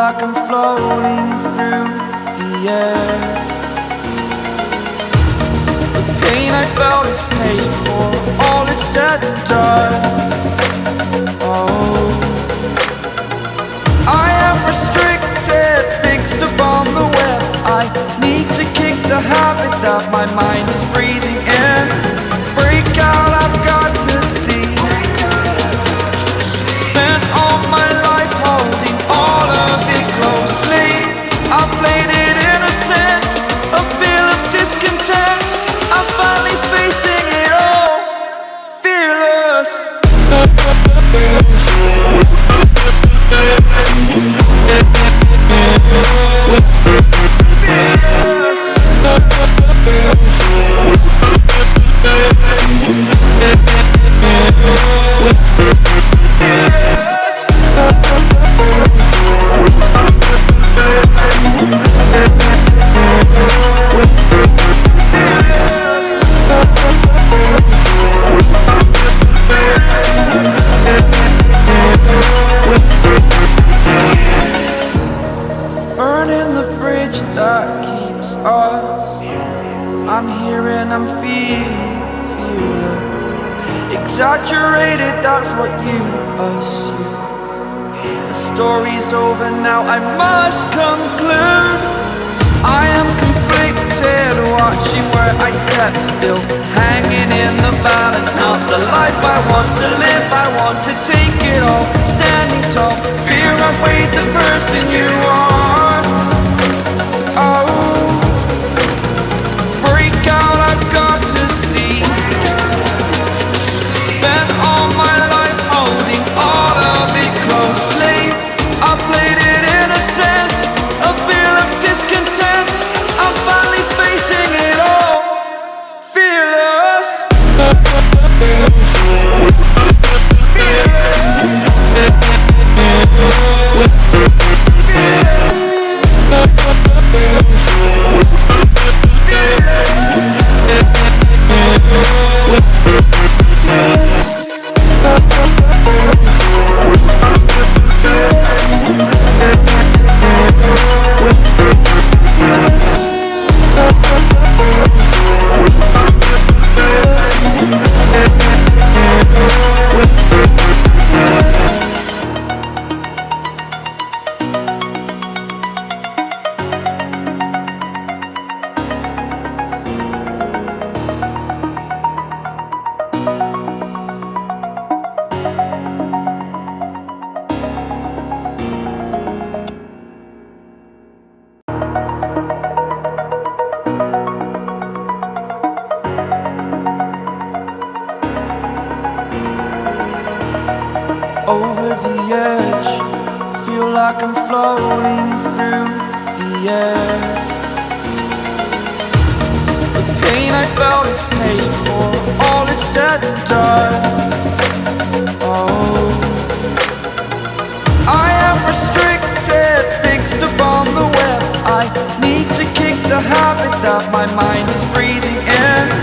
like I'm floating through the air. The pain I felt is paid for, all is said and done. Oh, I am restricted, fixed upon the web. I need to kick the habit that my mind is breathing in. Break out, I've got to see. Spent all my life holding all of it closely. I played it innocent, a feel of discontent. I'm finally facing it all, fearless. Burning the bridge that keeps us. I'm here and I'm feeling fearless. Exaggerated, that's what you assume. The story's over now, I must conclude. I am conflicted, watching where I step still, hanging in the balance. Not the life I want to live, I want to take it all. Standing tall, fear I've weighed the person you are. Oh, break out, I've got to see. Spent all my life holding all of it closely. I played it innocent, a feel of discontent. I'm finally facing it all, fearless. Over the edge, feel like I'm floating through the air. The pain I felt is paid for, all is said and done. Oh, I am restricted, fixed upon the web. I need to kick the habit that my mind is breathing in.